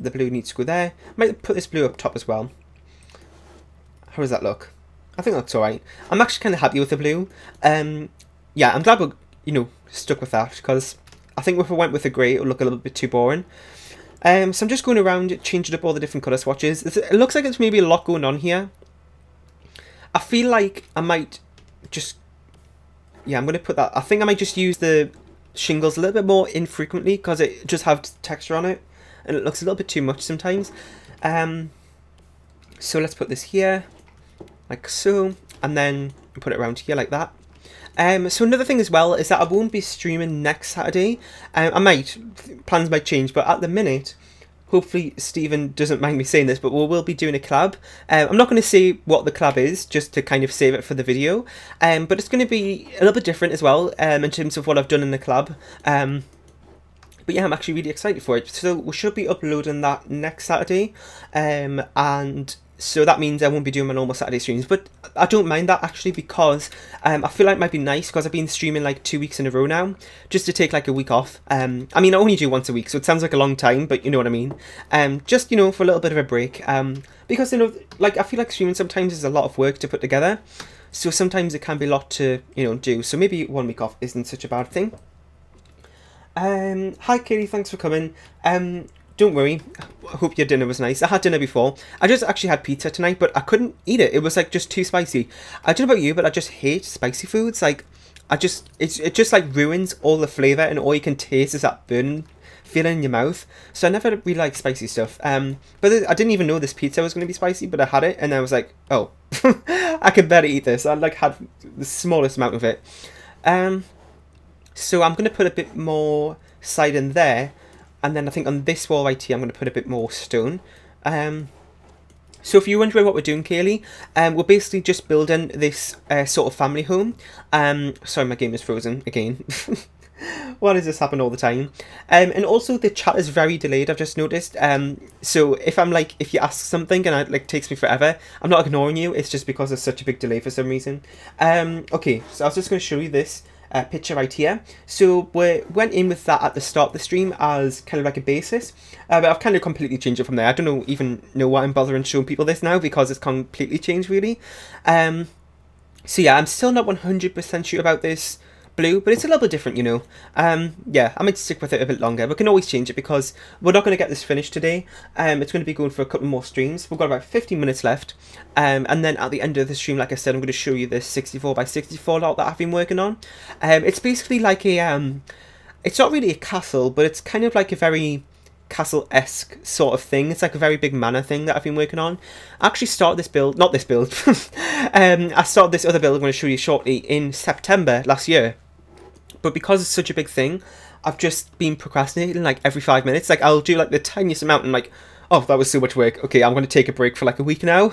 The blue needs to go there. Might put this blue up top as well. How does that look? I think that's alright. I'm actually kind of happy with the blue. Yeah, I'm glad we're, you know, stuck with that, because I think if we went with the grey, it would look a little bit too boring. So I'm just going around changing up all the different colour swatches. It looks like there's maybe a lot going on here. I feel like I might just, yeah, I'm going to put that. I think I might just use the shingles a little bit more infrequently, because it just has texture on it. And it looks a little bit too much sometimes. So let's put this here, like so, and then put it around here like that. So another thing as well is that I won't be streaming next Saturday. I might, plans might change, but at the minute, hopefully Stephen doesn't mind me saying this, but we will be doing a collab. I'm not going to say what the collab is, just to kind of save it for the video. But it's going to be a little bit different as well, in terms of what I've done in the collab. But yeah, I'm actually really excited for it. So we should be uploading that next Saturday. And so that means I won't be doing my normal Saturday streams. But I don't mind that actually, because I feel like it might be nice, because I've been streaming like 2 weeks in a row now, just to take like a week off. I mean, I only do once a week, so it sounds like a long time, but you know what I mean. Just, you know, for a little bit of a break. Because, you know, like I feel like streaming sometimes is a lot of work to put together. So sometimes it can be a lot to, you know, do. So maybe 1 week off isn't such a bad thing. Hi Katie, thanks for coming. Don't worry, I hope your dinner was nice. I had dinner before. I just actually had pizza tonight, but I couldn't eat it. It was like just too spicy. I don't know about you, but I just hate spicy foods. Like, it just like ruins all the flavour, and all you can taste is that burning feeling in your mouth. So I never really like spicy stuff. But I didn't even know this pizza was going to be spicy, but I had it, and I was like, oh, I can barely eat this. I like had the smallest amount of it. So I'm going to put a bit more siding there, and then I think on this wall right here I'm going to put a bit more stone. So if you're wondering what we're doing, Kaylee, we're basically just building this sort of family home. Sorry, my game is frozen again. Why does this happen all the time? And also the chat is very delayed, I've just noticed. So if I'm like, if you ask something and it like takes me forever, I'm not ignoring you, it's just because there's such a big delay for some reason. Okay, so I was just going to show you this picture right here. So we went in with that at the start of the stream as kind of like a basis, but I've kind of completely changed it from there. I don't even know why I'm bothering showing people this now, because it's completely changed really. So yeah, I'm still not 100% sure about this blue, but it's a little bit different, you know. Yeah, I might stick with it a bit longer. We can always change it because we're not going to get this finished today. It's going to be going for a couple more streams. We've got about 15 minutes left. And then at the end of the stream, like I said, I'm going to show you this 64 by 64 lot that I've been working on. It's basically like a, it's not really a castle, but it's kind of like a very castle-esque sort of thing. It's like a very big manor thing that I've been working on. I actually started this build, not this build, I started this other build I'm going to show you shortly in September last year. But because it's such a big thing, I've just been procrastinating like every 5 minutes. Like I'll do like the tiniest amount and like, oh, that was so much work. Okay, I'm going to take a break for like a week now.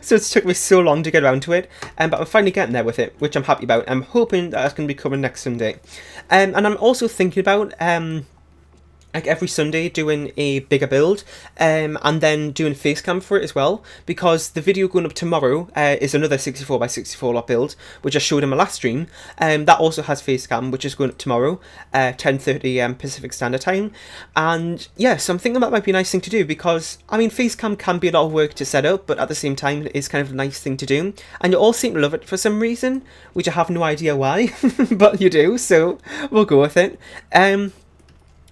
So it's took me so long to get around to it. But I'm finally getting there with it, which I'm happy about. I'm hoping that that's going to be coming next Sunday. And I'm also thinking about like every Sunday doing a bigger build and then doing face cam for it as well, because the video going up tomorrow is another 64 by 64 lot build which I showed in my last stream. That also has face cam, which is going up tomorrow 10:30 AM Pacific Standard Time. And yeah, so I'm thinking that might be a nice thing to do, because I mean face cam can be a lot of work to set up, but at the same time it is kind of a nice thing to do, and you all seem to love it for some reason, which I have no idea why. But you do, so we'll go with it.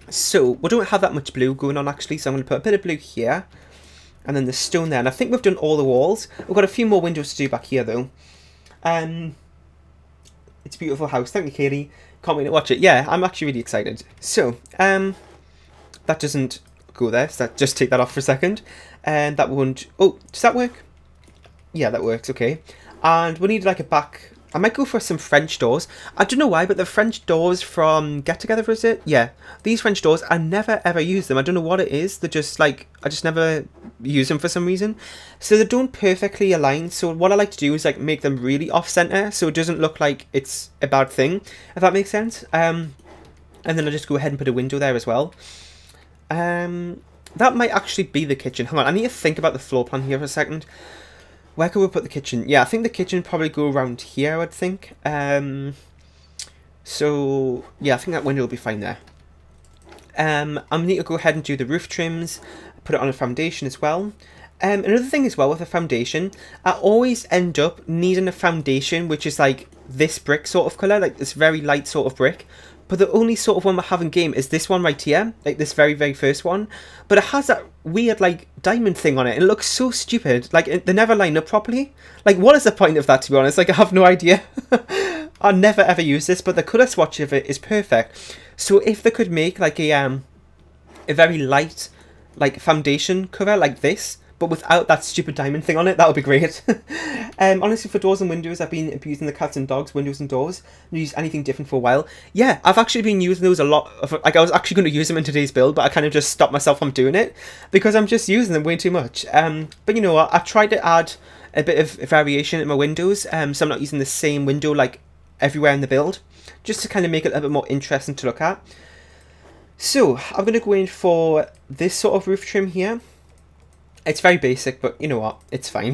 So, we don't have that much blue going on actually, so I'm going to put a bit of blue here. And then the stone there. And I think we've done all the walls. We've got a few more windows to do back here though. It's a beautiful house. Thank you, Katie. Can't wait to watch it. Yeah, I'm actually really excited. So, that doesn't go there. So just take that off for a second. And that won't... Oh, does that work? Yeah, that works. Okay. And we need like a back... I might go for some French doors. I don't know why, but the French doors from Get Together, is it? Yeah. These French doors, I never ever use them. I don't know what it is. They're just like, I just never use them for some reason. So they don't perfectly align. So what I like to do is like make them really off-center, so it doesn't look like it's a bad thing, if that makes sense. And then I'll just go ahead and put a window there as well. That might actually be the kitchen. Hang on, I need to think about the floor plan here for a second. Where could we put the kitchen? Yeah, I think the kitchen would probably go around here, I would think. So, yeah, I think that window will be fine there. I'm going to need to go ahead and do the roof trims, put it on a foundation as well. Another thing as well with a foundation, I always end up needing a foundation which is like this brick sort of colour, like this very light sort of brick. But the only sort of one we have in game is this one right here, like this very, very first one. But it has that weird, like, diamond thing on it. And it looks so stupid. Like, they never line up properly. Like, what is the point of that, to be honest? Like, I have no idea. I never, ever use this, but the colour swatch of it is perfect. So if they could make, like, a very light, like, foundation cover like this, but without that stupid diamond thing on it, that would be great. Honestly, for doors and windows, I've been abusing the cats and dogs, windows and doors. I've used anything different for a while. Yeah, I've actually been using those a lot. Like, I was actually going to use them in today's build, but I kind of just stopped myself from doing it because I'm just using them way too much. But you know what? I tried to add a bit of variation in my windows, so I'm not using the same window like everywhere in the build, just to kind of make it a little bit more interesting to look at. So, I'm going to go in for this sort of roof trim here. It's very basic, but you know what? It's fine.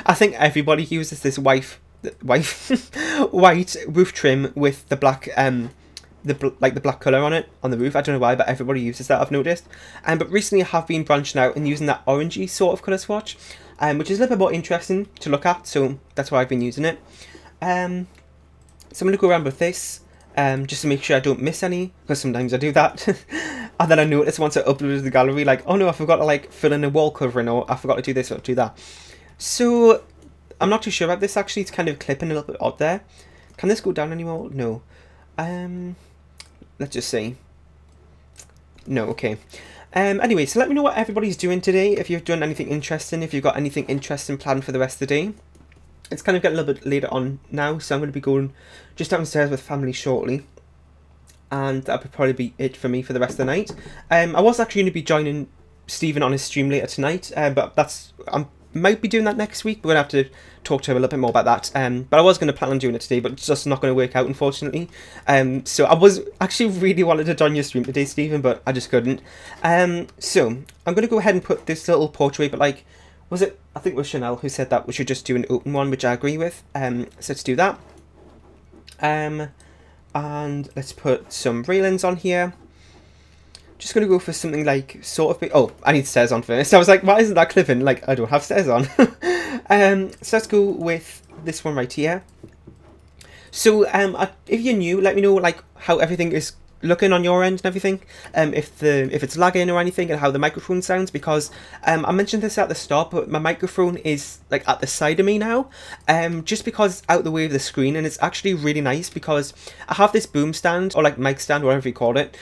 I think everybody uses this white roof trim with the black the black colour on it on the roof. I don't know why, but everybody uses that, I've noticed. But recently I have been branching out and using that orangey sort of colour swatch, which is a little bit more interesting to look at. So that's why I've been using it. So I'm going to go around with this. Just to make sure I don't miss any, because sometimes I do that. And then I notice once I uploaded the gallery, like, oh no, I forgot to like fill in a wall covering, or I forgot to do this or do that. So I'm not too sure about this actually. It's kind of clipping a little bit odd there. Can this go down anymore? No. Let's just see. No, okay. Anyway, so let me know what everybody's doing today. If you've done anything interesting, if you've got anything interesting planned for the rest of the day. It's kind of getting a little bit later on now, so I'm going to be going just downstairs with family shortly. And that'll probably be it for me for the rest of the night. I was actually going to be joining Stephen on his stream later tonight, but I might be doing that next week. We're going to have to talk to him a little bit more about that. But I was going to plan on doing it today, but it's just not going to work out, unfortunately. So I was actually really wanted to join your stream today, Stephen, but I just couldn't. So I'm going to go ahead and put this little portrait, but like, was it, I think it was Chanel who said that we should just do an open one, which I agree with. So let's do that. And let's put some railings on here. Just going to go for something like sort of big. Oh, I need stairs on first. I was like, why isn't that clipping? Like, I don't have stairs on. So let's go with this one right here. So if you're new, let me know like how everything is looking on your end and everything, if it's lagging or anything, and how the microphone sounds, because I mentioned this at the start, but my microphone is like at the side of me now, just because it's out the way of the screen, and it's actually really nice because I have this boom stand, or like mic stand, whatever you call it,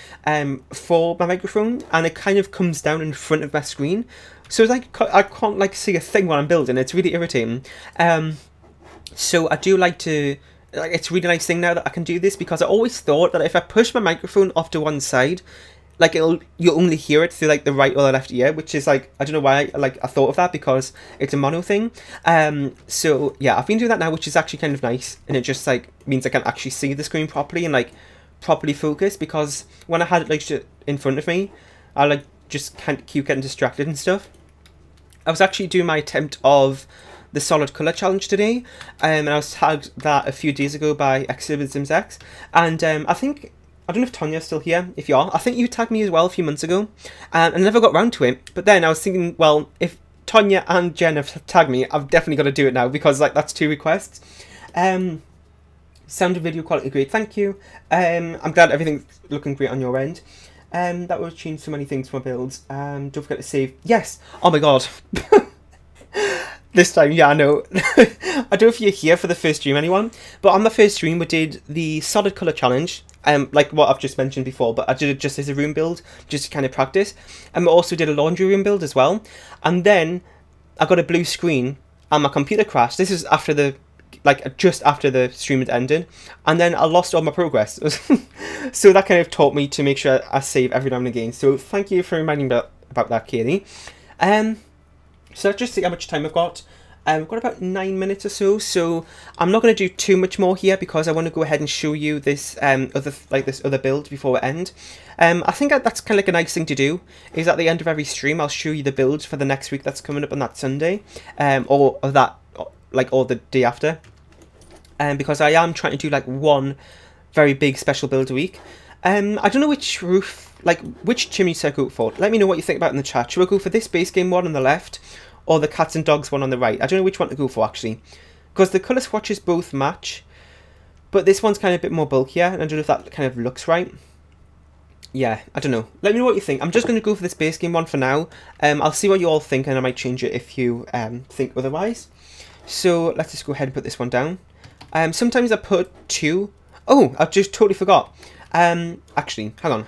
for my microphone, and it kind of comes down in front of my screen, so it's like I can't like see a thing while I'm building. It's really irritating. So I do like to, like, it's a really nice thing now that I can do this, because I always thought that if I push my microphone off to one side, like you'll only hear it through like the right or the left ear, which is like, I don't know why I thought of that, because it's a mono thing. So yeah, I've been doing that now, which is actually kind of nice, and it just like means I can actually see the screen properly and like properly focus, because when I had it like in front of me, I like just can't keep getting distracted and stuff. I was actually doing my attempt of the solid colour challenge today, and I was tagged that a few days ago by XSims, and I think, I don't know if Tanya's still here. If you are, I think you tagged me as well a few months ago, and I never got round to it. But then I was thinking, well, if Tanya and Jen have tagged me, I've definitely got to do it now, because like that's 2 requests. Sound and video quality great, thank you. I'm glad everything's looking great on your end. That will change so many things for my builds. Don't forget to save. Yes. Oh my god. This time, yeah, I know. I don't know if you're here for the first stream, anyone, but on the first stream we did the solid colour challenge, like what I've just mentioned before, but I did it just as a room build, just to kind of practice, and we also did a laundry room build as well, and then I got a blue screen and my computer crashed. This is after the, like, just after the stream had ended, and then I lost all my progress. So that kind of taught me to make sure I save every now and again, so thank you for reminding me about that, Katie. So let's just see how much time I've got. We've got about 9 minutes or so I'm not going to do too much more here, because I want to go ahead and show you this other build before we end. I think that's kind of like a nice thing to do, is at the end of every stream I'll show you the build for the next week that's coming up on that Sunday, or the day after, because I am trying to do like one very big special build a week. I don't know which roof, like which chimney to go for. Let me know what you think about in the chat. Should I go for this base game one on the left, or the cats and dogs one on the right? I don't know which one to go for actually, because the colour swatches both match, but this one's kind of a bit more bulkier, and I don't know if that kind of looks right. Yeah, I don't know. Let me know what you think. I'm just going to go for this base game one for now. I'll see what you all think, and I might change it if you think otherwise. So let's just go ahead and put this one down. Sometimes I put 2. Oh, I just totally forgot. Actually, hang on.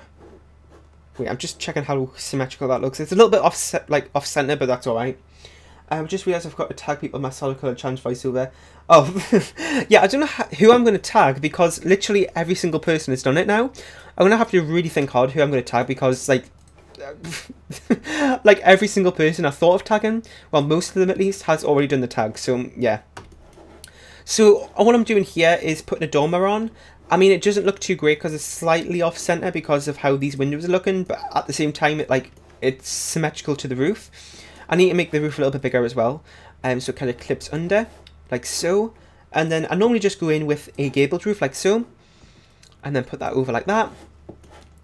Wait, I'm just checking how symmetrical that looks. It's a little bit off center, but that's alright. Just realised I've got to tag people in my solid colour challenge voiceover. Oh, yeah, I don't know who I'm going to tag, because literally every single person has done it now. I'm going to have to really think hard who I'm going to tag, because like like every single person I thought of tagging, well, most of them at least, has already done the tag. So yeah. So what I'm doing here is putting a dormer on. I mean, it doesn't look too great because it's slightly off center because of how these windows are looking, but at the same time, it's symmetrical to the roof. I need to make the roof a little bit bigger as well, so it kind of clips under, like so. And then I normally just go in with a gabled roof, like so, and then put that over like that.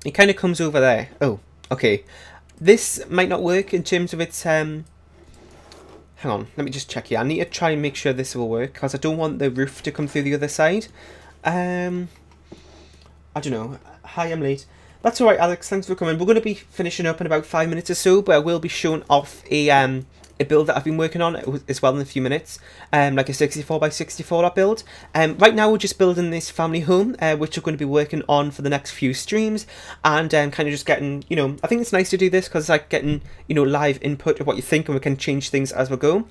It kind of comes over there. Oh, okay. This might not work in terms of its, hang on, let me just check here. I need to try and make sure this will work, because I don't want the roof to come through the other side. I don't know. Hi, I'm late. That's alright, Alex, thanks for coming. We're going to be finishing up in about 5 minutes or so, but I will be showing off a build that I've been working on as well in a few minutes, like a 64x64 build. Right now we're just building this family home, which we're going to be working on for the next few streams, and kind of just getting, you know, I think it's nice to do this because it's like getting, you know, live input of what you think, and we can change things as we go.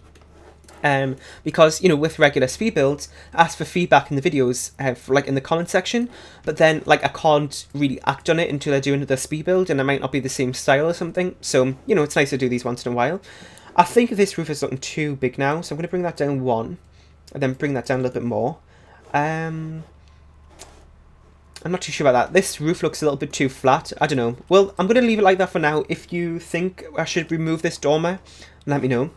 Because, you know, with regular speed builds, I ask for feedback in the videos, like in the comment section, but then like I can't really act on it until I do another speed build, and it might not be the same style or something. So, you know, it's nice to do these once in a while. I think this roof is looking too big now, so I'm going to bring that down 1, and then bring that down a little bit more. I'm not too sure about that. This roof looks a little bit too flat. I don't know. Well, I'm going to leave it like that for now. If you think I should remove this dormer, let me know.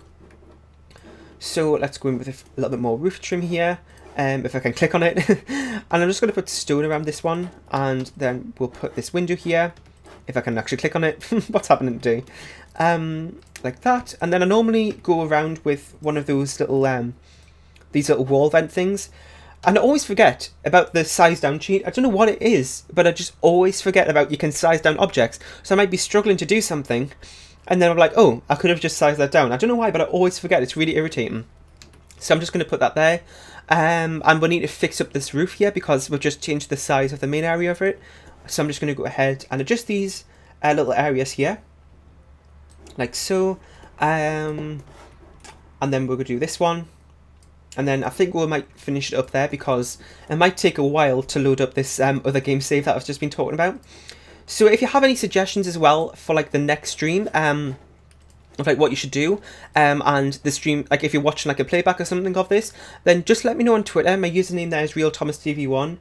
So let's go in with a little bit more roof trim here, if I can click on it. And I'm just going to put stone around this one, and then we'll put this window here, if I can actually click on it. What's happening today? Like that. And then I normally go around with one of those little, these little wall vent things. And I always forget about the size down cheat. I don't know what it is, but I just always forget about you can size down objects. So I might be struggling to do something, and then I'm like, oh, I could have just sized that down. I don't know why, but I always forget. It's really irritating. So I'm just going to put that there. And we need to fix up this roof here because we've just changed the size of the main area of it. So I'm just going to go ahead and adjust these little areas here. Like so. And then we're going to do this one. And then I think we might finish it up there because it might take a while to load up this other game save that I've just been talking about. So if you have any suggestions as well for like the next stream, of like what you should do, and the stream, like if you're watching like a playback or something of this, then just let me know on Twitter. My username there is RealThomasTV1,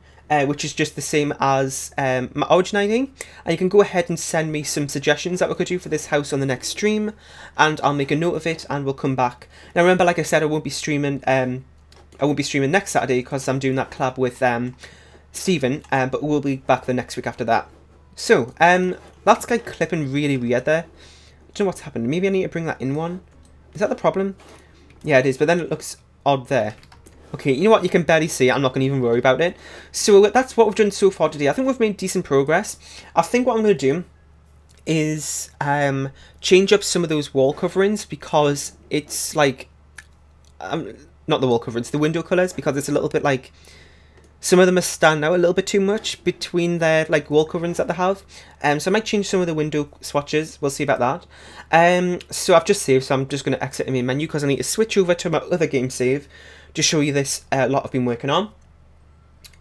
which is just the same as my origin ID, and you can go ahead and send me some suggestions that we could do for this house on the next stream, and I'll make a note of it and we'll come back. Now remember, like I said, I won't be streaming next Saturday because I'm doing that collab with Stephen, but we'll be back the next week after that. So that's like clipping really weird there. I don't know what's happened. Maybe I need to bring that in one. Is that the problem? Yeah, it is, but then it looks odd there. Okay, you know what? You can barely see it. I'm not going to even worry about it. So that's what we've done so far today. I think we've made decent progress. I think what I'm going to do is change up some of those wall coverings because it's like... not the wall coverings, the window colours, because it's a little bit like... Some of them are standing out a little bit too much between their like wall coverings that they have. So I might change some of the window swatches. We'll see about that. So I've just saved, so I'm just going to exit the main menu because I need to switch over to my other game save to show you this lot I've been working on.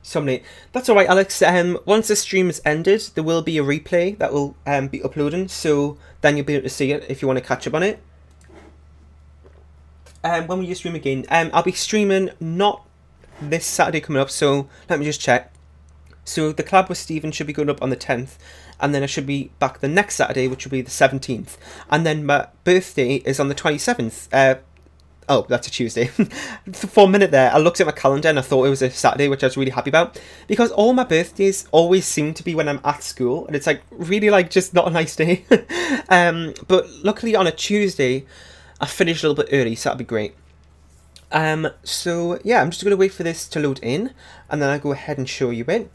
So that's alright, Alex. Once the stream is ended, there will be a replay that will be uploading. So then you'll be able to see it if you want to catch up on it. When will you stream again? I'll be streaming not this Saturday coming up, so let me just check. So the collab with Stephen should be going up on the 10th, and then I should be back the next Saturday, which will be the 17th, and then my birthday is on the 27th. Oh, that's a Tuesday. For a minute there, I looked at my calendar and I thought it was a Saturday, which I was really happy about, because all my birthdays always seem to be when I'm at school, and it's like really like just not a nice day. But luckily on a Tuesday, I finished a little bit early, so that'll be great. So yeah, I'm just going to wait for this to load in, and then I'll go ahead and show you it.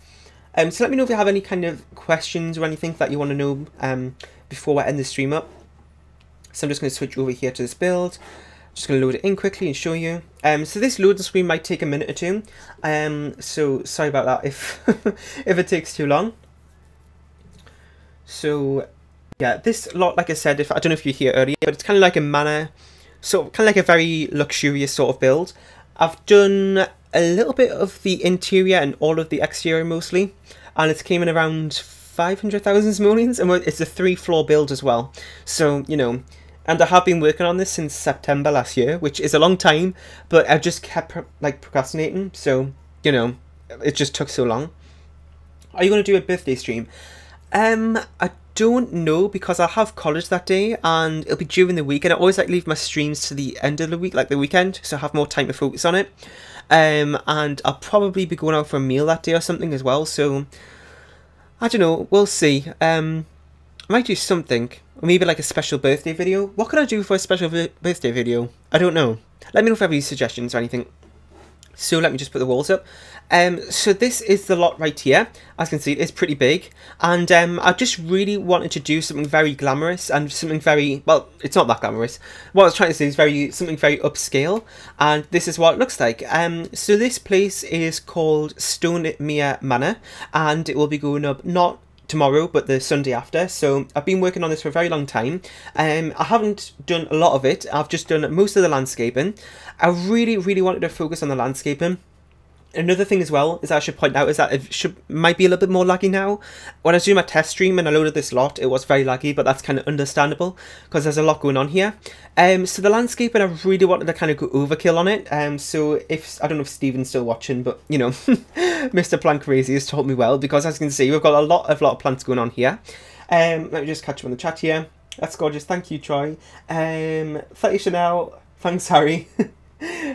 So let me know if you have any kind of questions or anything that you want to know before I end the stream up. So I'm just going to switch over here to this build. Just going to load it in quickly and show you. So this loading screen might take a minute or two. So sorry about that if if it takes too long. So yeah, this lot, like I said, I don't know if you're here earlier, but it's kind of like a manor. So kind of like a very luxurious sort of build. I've done a little bit of the interior and all of the exterior mostly, and it's came in around 500,000 simoleons, and it's a 3-floor build as well. So, you know, and I have been working on this since September last year, which is a long time, but I just kept like procrastinating, so, you know, it just took so long. Are you going to do a birthday stream? I don't know, because I have college that day and it'll be during the week, and I always like leave my streams to the end of the week, like the weekend, so I have more time to focus on it. And I'll probably be going out for a meal that day or something as well, so I don't know, we'll see. I might do something, or maybe like a special birthday video. What can I do for a special birthday video? I don't know. Let me know if you have any suggestions or anything. So let me just put the walls up. So this is the lot right here. As you can see, it's pretty big, and I just really wanted to do something very glamorous and something very, well, it's not that glamorous. What I was trying to say is something very upscale, and this is what it looks like. So this place is called Stonemere Manor, and it will be going up not tomorrow but the Sunday after. So I've been working on this for a very long time. I haven't done a lot of it. I've just done most of the landscaping. I really wanted to focus on the landscaping. Another thing as well is I should point out is that it might be a little bit more laggy now. When I was doing my test stream and I loaded this lot, it was very laggy, but that's kind of understandable because there's a lot going on here. So the landscaping, I really wanted to kind of go overkill on it. So I don't know if Stephen's still watching, but you know, Mr. Plant Crazy has told me well, because as you can see, we've got a lot of plants going on here. Let me just catch up on the chat here. That's gorgeous. Thank you, Troy. Thank you, Chanel. Thanks, Harry.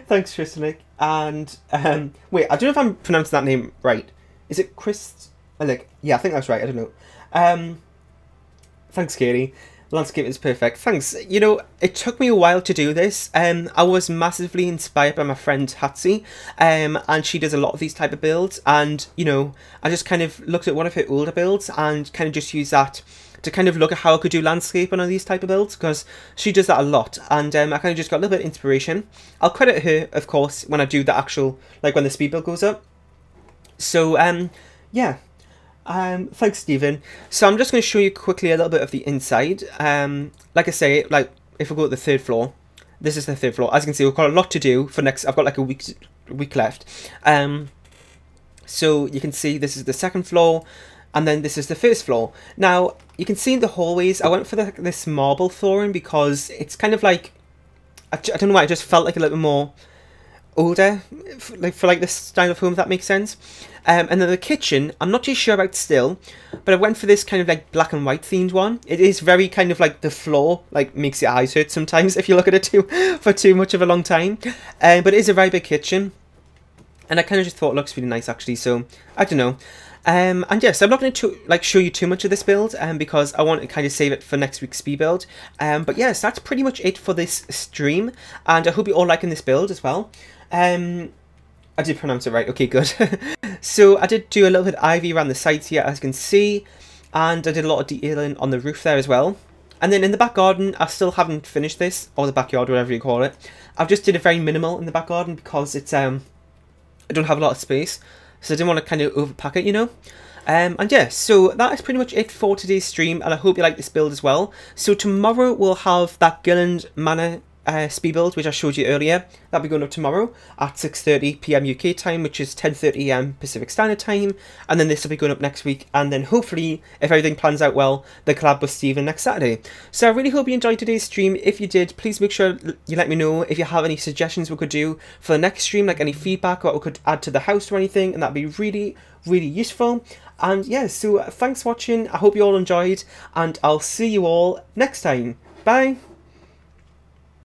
Thanks, Tristanic. And wait, I don't know if I'm pronouncing that name right. Is it Chris? Yeah, I think that's right. I don't know. Thanks, Katie. Landscape is perfect. Thanks. You know, it took me a while to do this. I was massively inspired by my friend Hatsi, and she does a lot of these type of builds. And you know, I just kind of looked at one of her older builds and kind of just used that to kind of look at how I could do landscape on these type of builds, because she does that a lot. And I kind of just got a little bit of inspiration. I'll credit her, of course, when I do the actual, like when the speed build goes up. So yeah. Thanks, Stephen. So I'm just going to show you quickly a little bit of the inside. Like I say, like if we go to the third floor, this is the third floor. As you can see, we've got a lot to do for next. I've got like a week left. So you can see this is the second floor, and then this is the first floor. Now you can see in the hallways, I went for this marble flooring because it's kind of like, I don't know why, I just felt like a little bit more older, like for like this style of home, if that makes sense. And then the kitchen, I'm not too sure about still, but I went for this kind of like black and white themed one. It is very kind of like the floor, like makes your eyes hurt sometimes if you look at it for too much of a long time. But it is a very big kitchen, and I kind of just thought it looks really nice actually. So I don't know. And yes, I'm not going to like show you too much of this build, because I want to kind of save it for next week's speed build. But yes, that's pretty much it for this stream, and I hope you're all liking this build as well. I did pronounce it right. Okay, good. So I did do a little bit of ivy around the sides here, as you can see, and I did a lot of detailing on the roof there as well. And then in the back garden, I still haven't finished this, or the backyard, whatever you call it. I've just did it very minimal in the back garden because it's I don't have a lot of space, so I didn't want to kind of overpack it, you know. And yeah, so that is pretty much it for today's stream, and I hope you like this build as well. So tomorrow we'll have that Gilland Manor speed build, which I showed you earlier. That'll be going up tomorrow at 6:30 PM UK time, which is 10:30 AM Pacific Standard Time, and then this will be going up next week, and then hopefully, if everything plans out well, the collab with Stephen next Saturday. So I really hope you enjoyed today's stream. If you did, please make sure you let me know if you have any suggestions we could do for the next stream, like any feedback, or what we could add to the house or anything, and that'd be really, really useful. And yeah, so thanks for watching. I hope you all enjoyed, and I'll see you all next time. Bye!